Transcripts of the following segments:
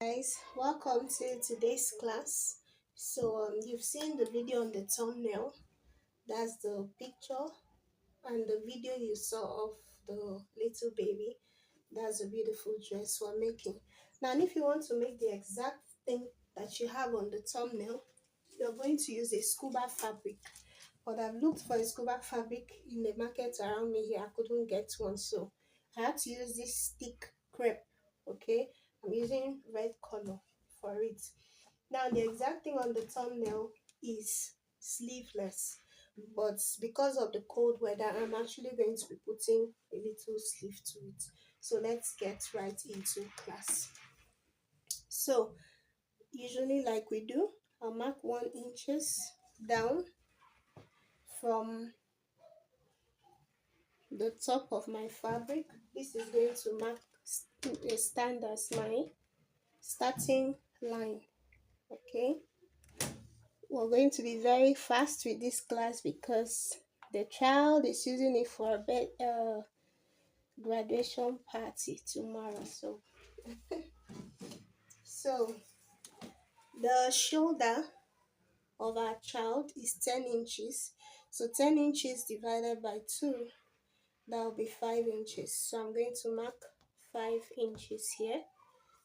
Guys, welcome to today's class. You've seen the video on the thumbnail. That's the picture, and the video you saw of the little baby. That's a beautiful dress we're making. Now, if you want to make the exact thing that you have on the thumbnail, you're going to use a scuba fabric. But I've looked for a scuba fabric in the market around me here. I couldn't get one, so I had to use this thick crepe. Okay, I'm using red color for it. Now the exact thing on the thumbnail is sleeveless, but because of the cold weather, I'm actually going to be putting a little sleeve to it. So let's get right into class. So usually, like we do, I'll mark 1 inches down from the top of my fabric. This is going to mark stand as my starting line. Okay, we're going to be very fast with this class because the child is using it for a graduation party tomorrow. So the shoulder of our child is 10 inches. So 10 inches divided by 2, that will be 5 inches. So I'm going to mark 5 inches here.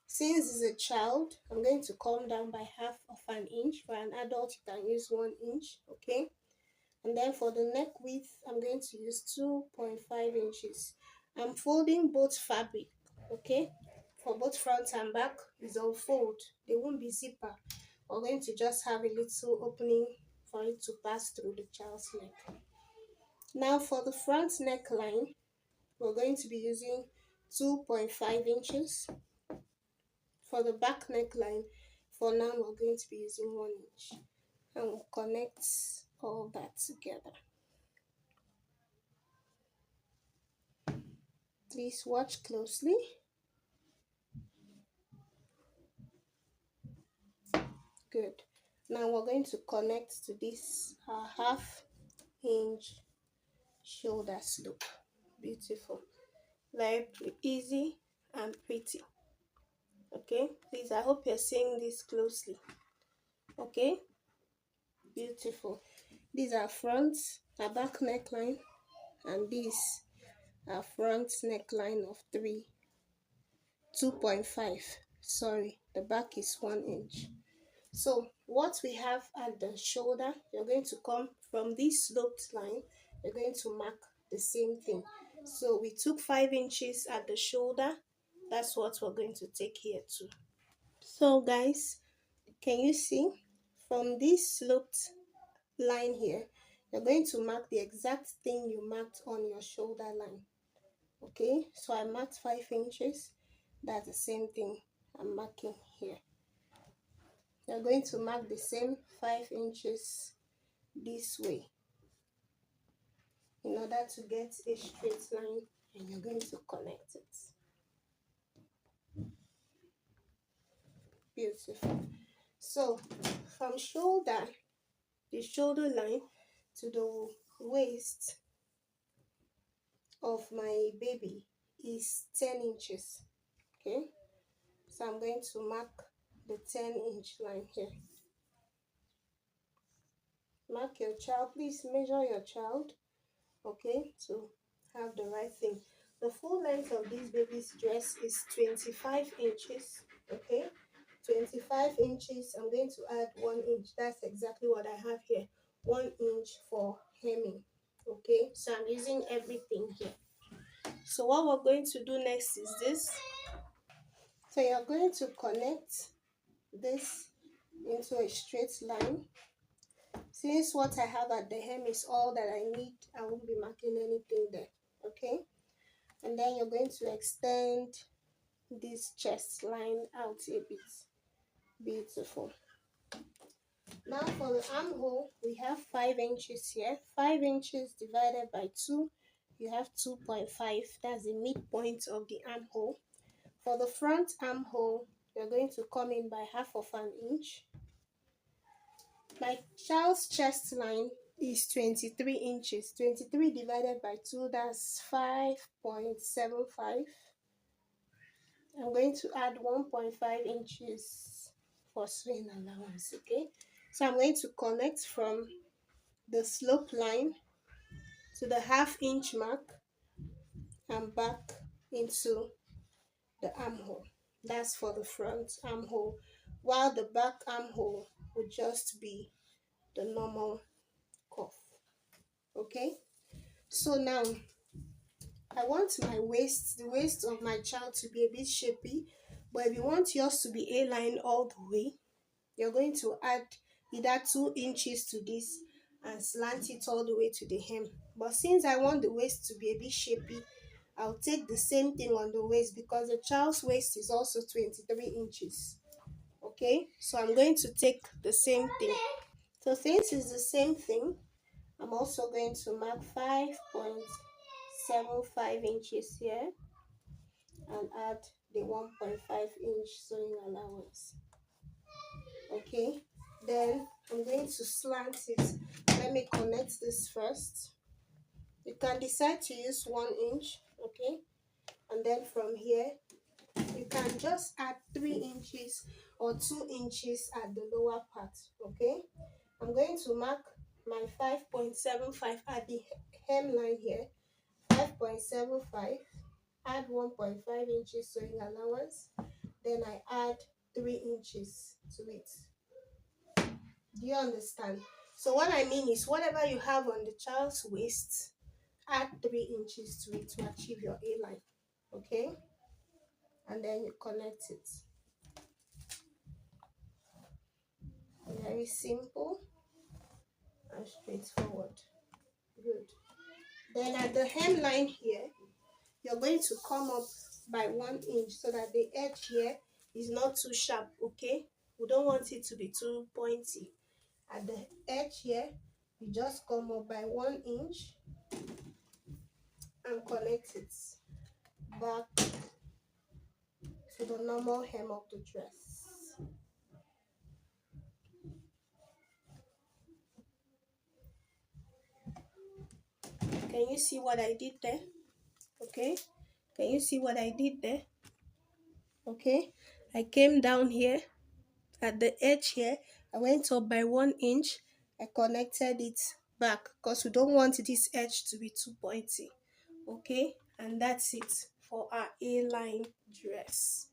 Since it's a child, I'm going to come down by half of an inch. For an adult, you can use 1 inch, okay? And then for the neck width, I'm going to use 2.5 inches. I'm folding both fabric, okay? For both front and back, is all fold. They won't be zipper. We're going to just have a little opening for it to pass through the child's neck. Now for the front neckline, we're going to be using 2.5 inches. For the back neckline, for now we're going to be using 1 inch, and we'll connect all that together. Please watch closely. Good. Now we're going to connect to this half-inch shoulder slope. Beautiful. Very easy and pretty. Okay, please, I hope you're seeing this closely. Okay, beautiful. These are front, a back neckline, and these are front neckline of 2.5. Sorry, the back is 1 inch. So what we have at the shoulder, you're going to come from this sloped line, you're going to mark the same thing. So we took 5 inches at the shoulder. That's what we're going to take here too. So guys, can you see from this sloped line here, you're going to mark the exact thing you marked on your shoulder line. Okay, so I marked 5 inches. That's the same thing I'm marking here. You're going to mark the same 5 inches this way in order to get a straight line, and you're going to connect it. Beautiful. So from shoulder, the shoulder line to the waist of my baby is 10 inches. Okay, so I'm going to mark the 10-inch line here. Mark your child. Please measure your child, okay, to have the right thing. The full length of this baby's dress is 25 inches. Okay, 25 inches. I'm going to add 1 inch. That's exactly what I have here. 1 inch for hemming. Okay, so I'm using everything here. So what we're going to do next is this. So you're going to connect this into a straight line. Since what I have at the hem is all that I need, I won't be marking anything there. Okay, and then you're going to extend this chest line out a bit. Beautiful. Now for the armhole, we have 5 inches here. 5 inches divided by 2, you have 2.5. That's the midpoint of the armhole. For the front armhole, you're going to come in by half of an inch. My child's chest line is 23 inches. 23 divided by 2, that's 5.75. I'm going to add 1.5 inches for sewing allowance. Okay, so I'm going to connect from the slope line to the half-inch mark and back into the armhole. That's for the front armhole, while the back armhole would just be the normal cuff. Okay, so now I want my waist, the waist of my child, to be a bit shapy, but if you want yours to be A-line all the way, you're going to add either 2 inches to this and slant it all the way to the hem. But since I want the waist to be a bit shapy, I'll take the same thing on the waist, because the child's waist is also 23 inches. Okay, so I'm going to take the same thing. So since it's the same thing, I'm also going to mark 5.75 inches here and add the 1.5 inch sewing allowance. Okay, then I'm going to slant it. Let me connect this first. You can decide to use 1 inch. Okay, and then from here you can just add 3 inches or 2 inches at the lower part. Okay, I'm going to mark my 5.75 at the hemline here. 5.75, add 1.5 inches sewing allowance, then I add 3 inches to it. Do you understand? So what I mean is, whatever you have on the child's waist, add 3 inches to it to achieve your A-line. Okay, and then you connect it. Very simple and straightforward. Good. Then at the hemline here, you're going to come up by 1 inch so that the edge here is not too sharp. Okay, we don't want it to be too pointy. At the edge here, you just come up by 1 inch and connect it back to the normal hem of the dress. Can you see what I did there? Okay, can you see what I did there? Okay, I came down here at the edge here, I went up by 1 inch, I connected it back because we don't want this edge to be too pointy. Okay, and that's it for our A-line dress.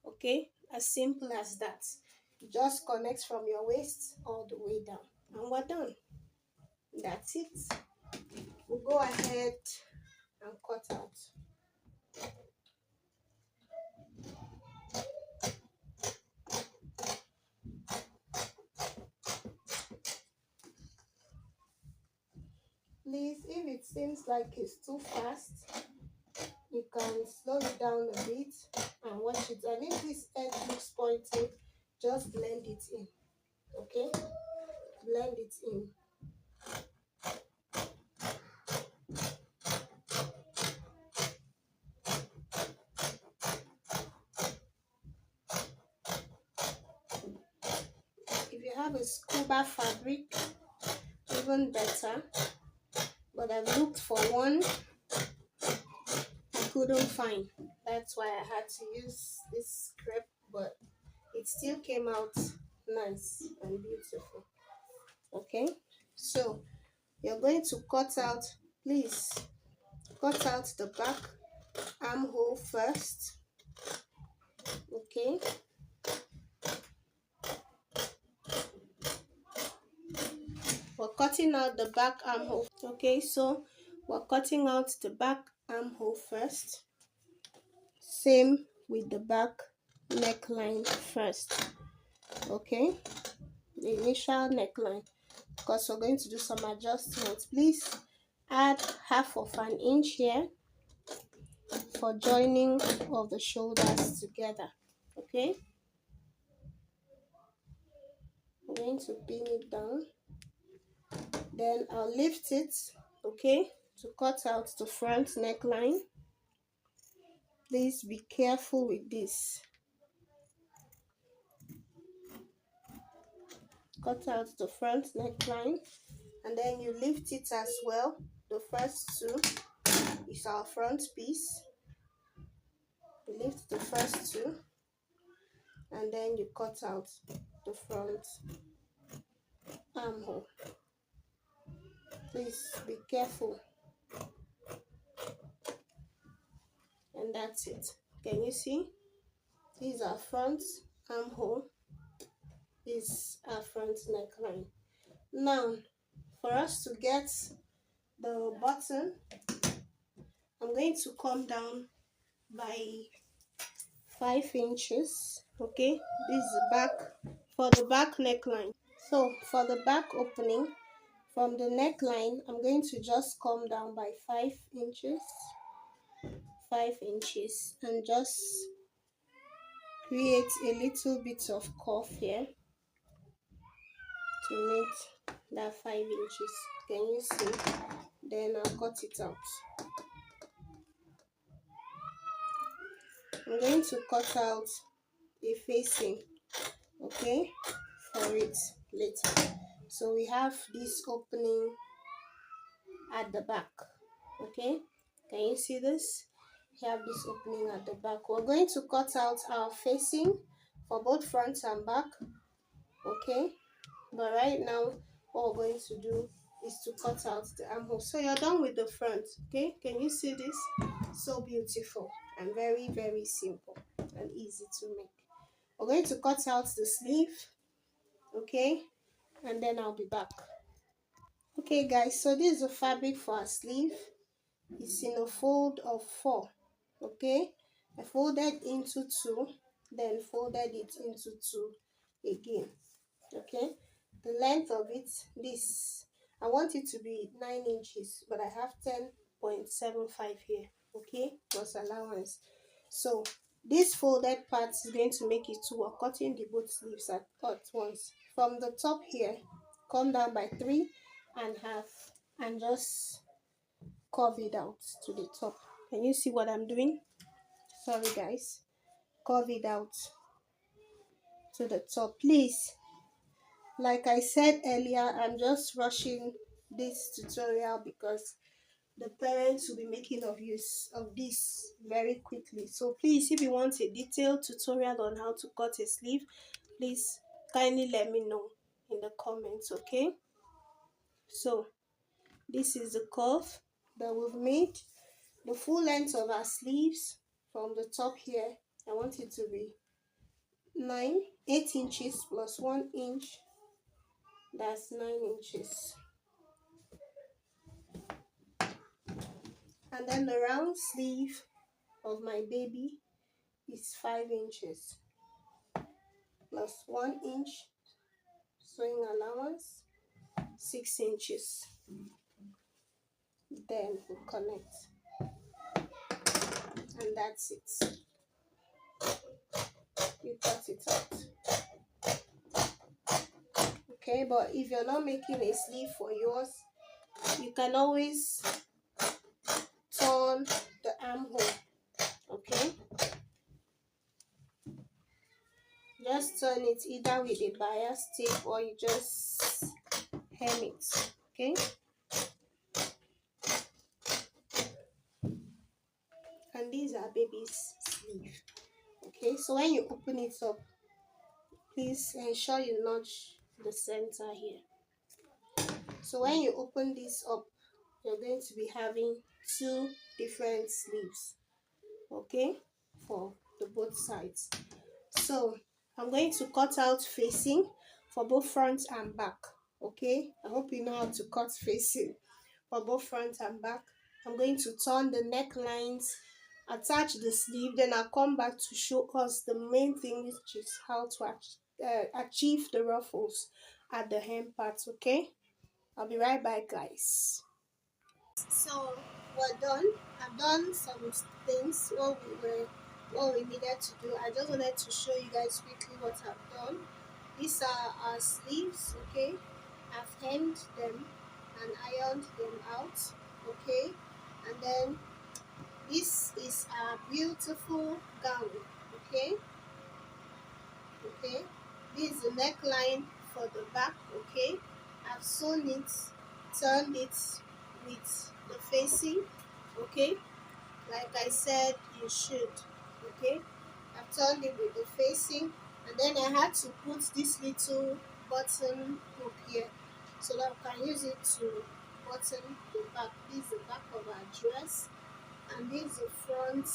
Okay, as simple as that. You just connect from your waist all the way down and we're done. That's it. We'll go ahead and cut out. Please, if it seems like it's too fast, you can slow it down a bit and watch it. And if this edge looks pointy, just blend it in. Okay, blend it in. If you have a scuba fabric, even better, but I've looked for one I couldn't find. That's why I had to use this crepe, but it still came out nice and beautiful. Okay, so you're going to cut out, please cut out the back armhole first. Okay, we're cutting out the back armhole. Okay, so we're cutting out the back armhole first, same with the back neckline first. Okay, the initial neckline, because we're going to do some adjustments. Please add 1/2 inch here for joining of the shoulders together. Okay, I'm going to pin it down, then I'll lift it, okay, to cut out the front neckline. Please be careful with this. Cut out the front neckline and then you lift it as well. The first two is our front piece. You lift the first two and then you cut out the front armhole. Please be careful. And that's it. Can you see? These are front armhole. These are front neckline. Now, for us to get the button, I'm going to come down by 5 inches. Okay, this is the back for the back neckline. So for the back opening from the neckline, I'm going to just come down by 5 inches, 5 inches, and just create a little bit of curve here to meet that 5 inches. Can you see? Then I'll cut it out. I'm going to cut out a facing, okay, for it later. So we have this opening at the back, okay. Can you see this? We have this opening at the back. We're going to cut out our facing for both front and back, okay. But right now what we're going to do is to cut out the armhole. So you're done with the front, okay. Can you see this? So beautiful and very, very simple and easy to make. We're going to cut out the sleeve, okay, and then I'll be back. Okay guys, so this is the fabric for our sleeve. It's in a fold of 4, okay. I folded into 2, then folded it into 2 again, okay. The length of it, this, I want it to be 9 inches, but I have 10.75 here, okay, plus allowance. So this folded part is going to make it 2. We're cutting the both sleeves at once. From the top here, come down by 3.5 and just curve it out to the top. Can you see what I'm doing? Sorry guys. Curve it out to the top. Please, like I said earlier, I'm just rushing this tutorial because the parents will be making of use of this very quickly. So please, if you want a detailed tutorial on how to cut a sleeve, please kindly let me know in the comments, okay. So this is the curve that we've made. The full length of our sleeves from the top here, I want it to be 8 inches plus 1 inch. That's 9 inches. And then the round sleeve of my baby is 5 inches plus 1 inch sewing allowance, 6 inches. Then we connect, and that's it. You cut it out, okay. But if you're not making a sleeve for yours, you can always turn the armhole, okay. Just turn it either with a bias tape or you just hem it, okay. And these are baby's sleeve, okay. So when you open it up, please ensure you notch the center here. So when you open this up, you're going to be having 2 different sleeves, okay, for the both sides. So I'm going to cut out facing for both front and back, okay. I hope you know how to cut facing for both front and back. I'm going to turn the necklines, attach the sleeve, then I'll come back to show us the main thing, which is how to achieve the ruffles at the hem parts, okay. I'll be right back guys. So we're done. I've done some things what we needed to do. I just wanted to show you guys quickly what I've done. These are our sleeves, okay. I've hemmed them and ironed them out, okay. And then this is our beautiful gown, okay. Okay, this is the neckline for the back, okay. I've sewn it, turned it with the facing, okay, like I said you should. Okay, I've turned it with the facing, and then I had to put this little button hook here so that I can use it to button the back. This is the back of our dress, and this is the front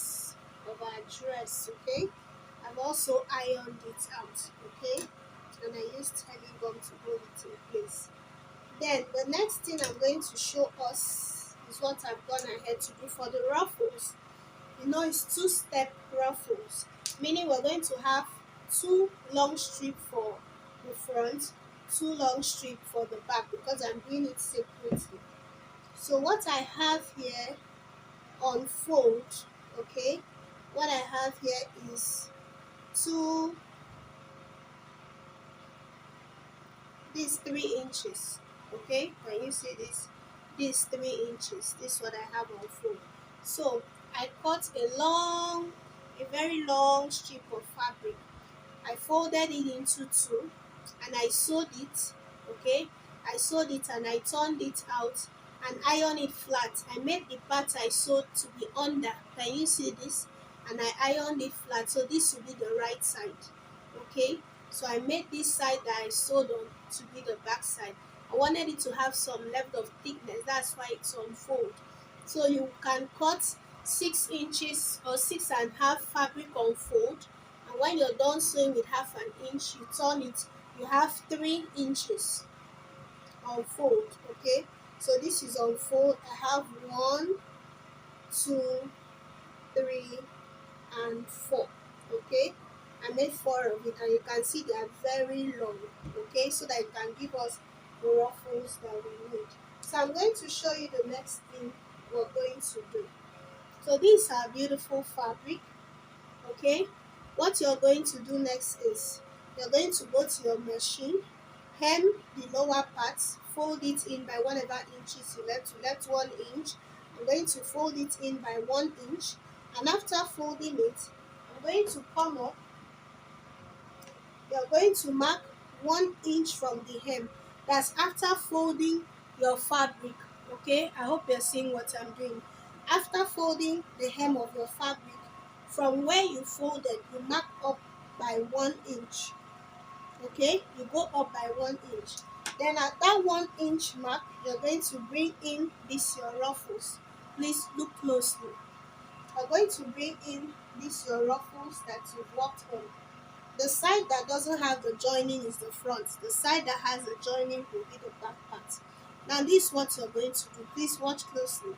of our dress. Okay, I've also ironed it out. Okay, and I used heavy gum to hold it in place. Then the next thing I'm going to show us is what I've gone ahead to do for the ruffles. You know, it's two-step ruffles, meaning we're going to have two long strip for the front, two long strip for the back, because I'm doing it separately. So what I have here on fold, okay, what I have here is two, these 3 inches. Okay, can you see this? These 3 inches, this is what I have on fold. So I cut a very long strip of fabric. I folded it into two, and I sewed it. Okay, I sewed it and I turned it out and ironed it flat. I made the part I sewed to be under. Can you see this? And I ironed it flat, so this will be the right side. Okay, so I made this side that I sewed on to be the back side. I wanted it to have some level of thickness, that's why it's on fold. So you can cut 6 inches or 6.5 fabric on fold, and when you're done sewing with half an inch, you turn it, you have 3 inches on fold. Okay, so this is on fold. I have 1, 2, 3, and 4. Okay, I made 4 of it, and you can see they are very long. Okay, so that it can give us the ruffles that we need. So I'm going to show you the next thing we're going to do. So these are beautiful fabric. Okay, what you're going to do next is you're going to go to your machine, hem the lower part, fold it in by whatever inches you left 1 inch. I'm going to fold it in by 1 inch, and after folding it, I'm going to come up. You're going to mark 1 inch from the hem. That's after folding your fabric. Okay, I hope you're seeing what I'm doing. After folding the hem of your fabric, from where you folded, you mark up by 1 inch. Okay, you go up by 1 inch. Then at that 1 inch mark, you're going to bring in this your ruffles. Please look closely. You're going to bring in this your ruffles that you've worked on. The side that doesn't have the joining is the front. The side that has the joining will be the back part. Now this is what you're going to do. Please watch closely.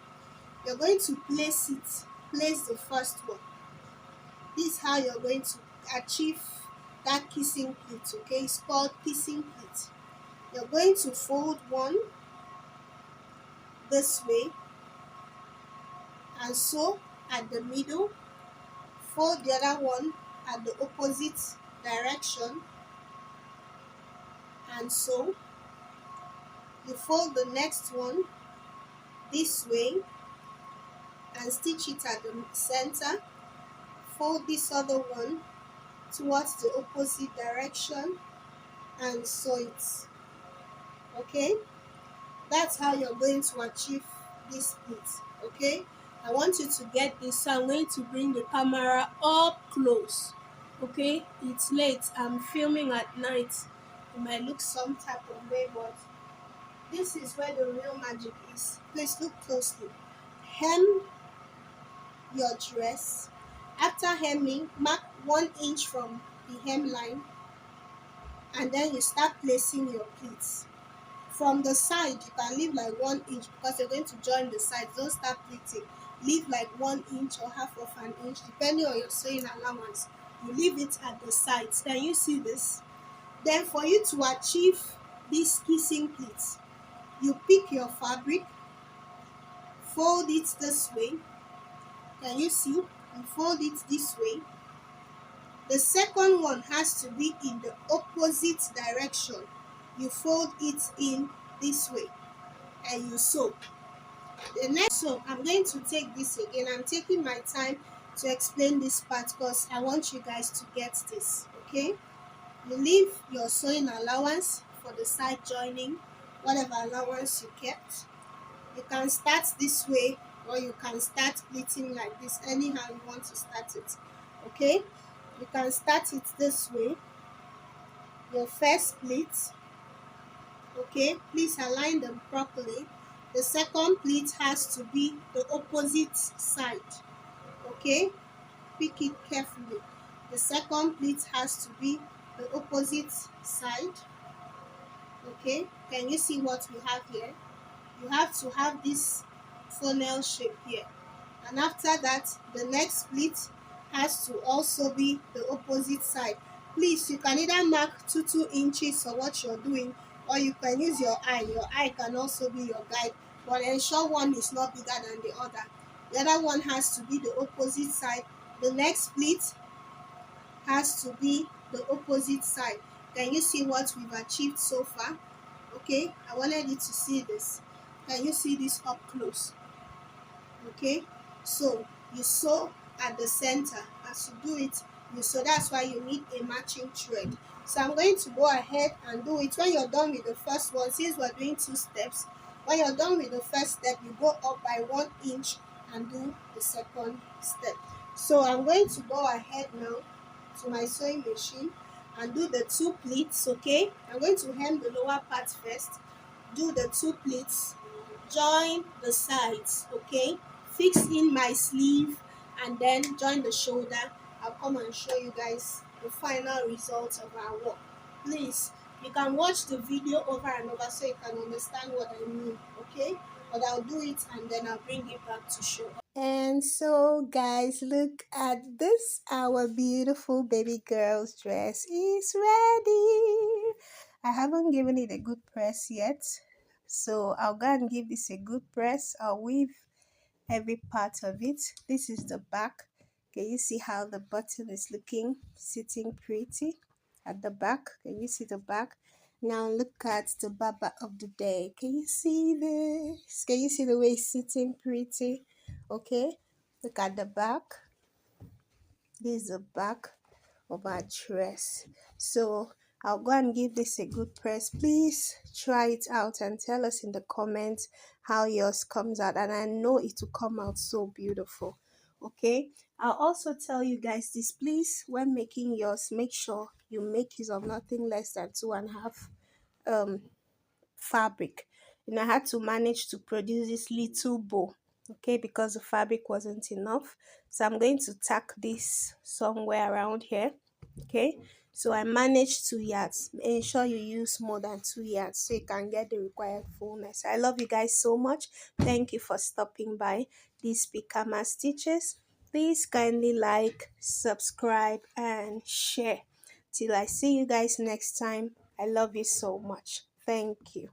You're going to place it. Place the first one. This is how you're going to achieve that kissing pleat. Okay, it's called kissing pleat. You're going to fold one this way and sew at the middle. Fold the other one at the opposite direction and sew. You fold the next one this way and stitch it at the center. Fold this other one towards the opposite direction and sew it. Okay, that's how you're going to achieve this pleat. Okay, I want you to get this, so I'm going to bring the camera up close. Okay, it's late, I'm filming at night. It might look some type of way, but this is where the real magic is. Please look closely. Hem your dress. After hemming, mark 1 inch from the hem line, and then you start placing your pleats. From the side, you can leave like 1 inch because you're going to join the sides. Don't start pleating. Leave like 1 inch or half of an inch, depending on your sewing allowance. You leave it at the sides. Can you see this? Then for you to achieve this kissing pleats, you pick your fabric, fold it this way. Can you see? You fold it this way. The second one has to be in the opposite direction. You fold it in this way and you sew. The next, so I'm going to take this again. I'm taking my time to explain this part because I want you guys to get this. Okay, you leave your sewing allowance for the side joining, whatever allowance you kept. You can start this way or you can start pleating like this, anyhow you want to start it. Okay, you can start it this way. Your first pleat, okay, please align them properly. The second pleat has to be the opposite side. Okay, pick it carefully. The second pleat has to be the opposite side. Okay, can you see what we have here? You have to have this funnel shape here, and after that the next pleat has to also be the opposite side. Please, you can either mark 2 inches for what you're doing, or you can use your eye. Your eye can also be your guide, but ensure one is not bigger than the other. The other one has to be the opposite side. The next pleat has to be the opposite side. Can you see what we've achieved so far? Okay, I wanted you to see this. Can you see this up close? Okay, so you sew at the center. As you do it, you sew. That's why you need a matching thread. So I'm going to go ahead and do it. When you're done with the first one, since we're doing 2 steps, when you're done with the first step, you go up by 1 inch and do the second step. So I'm going to go ahead now to my sewing machine and do the 2 pleats. Okay, I'm going to hem the lower part first, do the 2 pleats, join the sides. Okay, fix in my sleeve and then join the shoulder. I'll come and show you guys the final result of our work. Please, you can watch the video over and over so you can understand what I mean. Okay, but I'll do it and then I'll bring it back to show. And so, guys, look at this. Our beautiful baby girl's dress is ready. I haven't given it a good press yet, so I'll go and give this a good press. I'll weave every part of it. This is the back. Can you see how the button is looking, sitting pretty at the back? Can you see the back? Now look at the baba of the day. Can you see this? Can you see the way it's sitting pretty? Okay, look at the back. This is the back of our dress. So I'll go and give this a good press. Please try it out and tell us in the comments how yours comes out, and I know it will come out so beautiful. Okay, I'll also tell you guys this. Please, when making yours, make sure you make use of nothing less than 2.5 um fabric. I had to manage to produce this little bow, okay, because the fabric wasn't enough. So I'm going to tack this somewhere around here. Okay, so I managed 2 yards. Ensure you use more than 2 yards so you can get the required fullness. I love you guys so much. Thank you for stopping by this Picama Stitches. Please kindly like, subscribe, and share. Till I see you guys next time. I love you so much. Thank you.